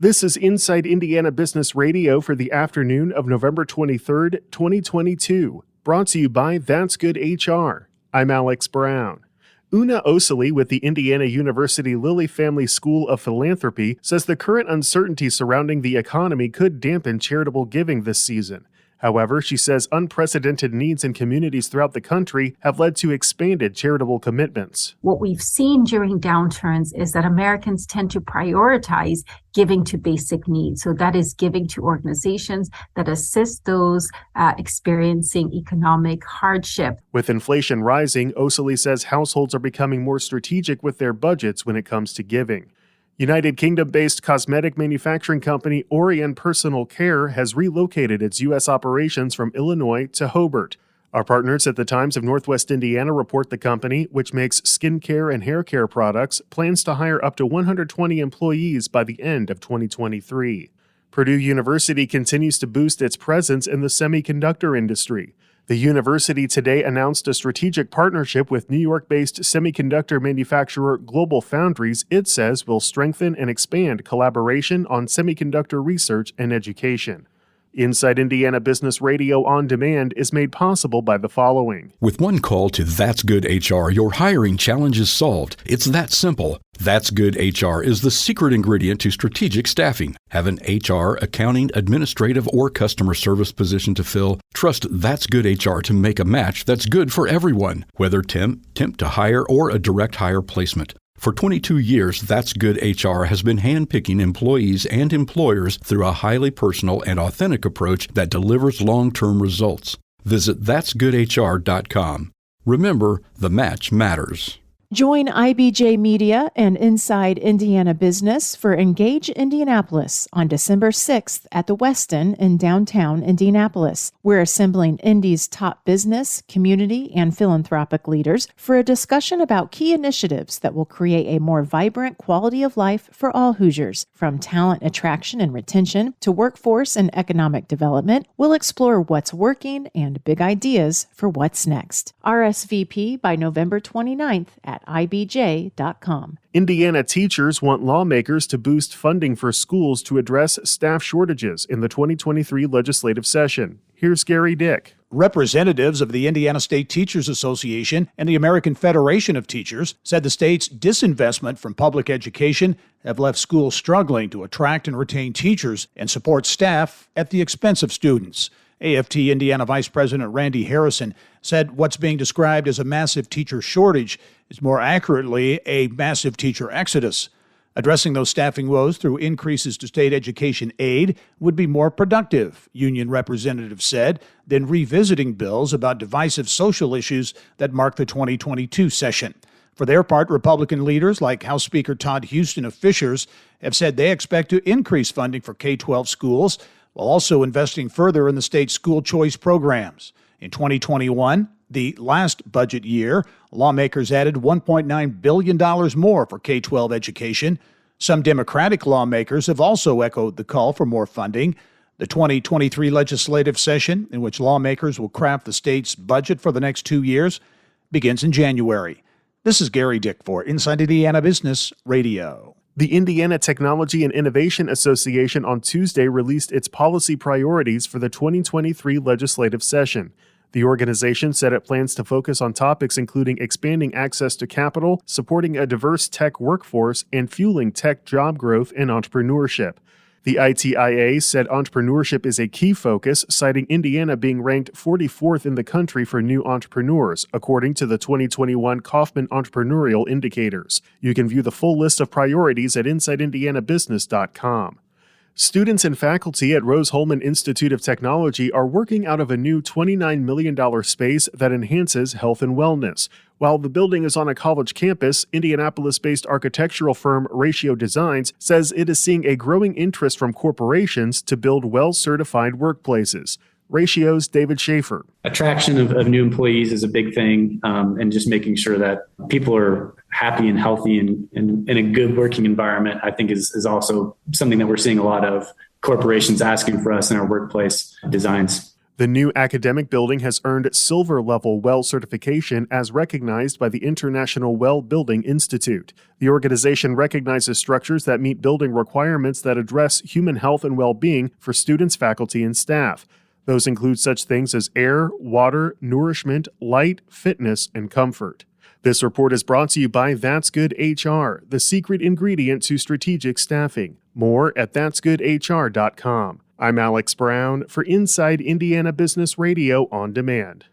This is Inside Indiana Business Radio for the afternoon of November 23rd, 2022, brought to you by That's Good HR. I'm Alex Brown. Una Osili with the Indiana University Lilly Family School of Philanthropy says the current uncertainty surrounding the economy could dampen charitable giving this season. However, she says unprecedented needs in communities throughout the country have led to expanded charitable commitments. What we've seen during downturns is that Americans tend to prioritize giving to basic needs. So that is giving to organizations that assist those experiencing economic hardship. With inflation rising, Osili says households are becoming more strategic with their budgets when it comes to giving. United Kingdom-based cosmetic manufacturing company Orion Personal Care has relocated its U.S. operations from Illinois to Hobart. Our partners at the Times of Northwest Indiana report the company, which makes skincare and hair care products, plans to hire up to 120 employees by the end of 2023. Purdue University continues to boost its presence in the semiconductor industry. The university today announced a strategic partnership with New York-based semiconductor manufacturer GlobalFoundries it says will strengthen and expand collaboration on semiconductor research and education. Inside Indiana Business Radio On Demand is made possible by the following. With one call to That's Good HR, your hiring challenge is solved. It's that simple. That's Good HR is the secret ingredient to strategic staffing. Have an HR, accounting, administrative, or customer service position to fill? Trust That's Good HR to make a match that's good for everyone, whether temp to hire, or a direct hire placement. For 22 years, That's Good HR has been handpicking employees and employers through a highly personal and authentic approach that delivers long-term results. Visit that'sgoodhr.com. Remember, the match matters. Join IBJ Media and Inside Indiana Business for Engage Indianapolis on December 6th at the Westin in downtown Indianapolis. We're assembling Indy's top business, community, and philanthropic leaders for a discussion about key initiatives that will create a more vibrant quality of life for all Hoosiers. From talent attraction and retention to workforce and economic development, we'll explore what's working and big ideas for what's next. RSVP by November 29th at IBJ.com. Indiana teachers want lawmakers to boost funding for schools to address staff shortages in the 2023 legislative session. Here's Gary Dick. Representatives of the Indiana State Teachers Association and the American Federation of Teachers said the state's disinvestment from public education have left schools struggling to attract and retain teachers and support staff at the expense of students. AFT Indiana Vice President Randy Harrison said what's being described as a massive teacher shortage is more accurately a massive teacher exodus. Addressing those staffing woes through increases to state education aid would be more productive, union representatives said, than revisiting bills about divisive social issues that mark the 2022 session. For their part, Republican leaders like House Speaker Todd Houston of Fishers have said they expect to increase funding for K-12 schools while also investing further in the state's school choice programs. In 2021, the last budget year, lawmakers added $1.9 billion more for K-12 education. Some Democratic lawmakers have also echoed the call for more funding. The 2023 legislative session, in which lawmakers will craft the state's budget for the next 2 years, begins in January. This is Gary Dick for Inside Indiana Business Radio. The Indiana Technology and Innovation Association on Tuesday released its policy priorities for the 2023 legislative session. The organization said it plans to focus on topics including expanding access to capital, supporting a diverse tech workforce, and fueling tech job growth and entrepreneurship. The ITIA said entrepreneurship is a key focus, citing Indiana being ranked 44th in the country for new entrepreneurs, according to the 2021 Kauffman Entrepreneurial Indicators. You can view the full list of priorities at InsideIndianaBusiness.com. Students and faculty at Rose-Hulman Institute of Technology are working out of a new $29 million space that enhances health and wellness. While the building is on a college campus, Indianapolis-based architectural firm Ratio Designs says it is seeing a growing interest from corporations to build well-certified workplaces. Ratio's David Schaefer. Attraction of new employees is a big thing, and just making sure that people are happy and healthy and in a good working environment, I think is also something that we're seeing a lot of corporations asking for us in our workplace designs. The new academic building has earned Silver Level WELL certification as recognized by the International WELL Building Institute. The organization recognizes structures that meet building requirements that address human health and well-being for students, faculty, and staff. Those include such things as air, water, nourishment, light, fitness, and comfort. This report is brought to you by That's Good HR, the secret ingredient to strategic staffing. More at that'sgoodhr.com. I'm Alex Brown for Inside Indiana Business Radio On Demand.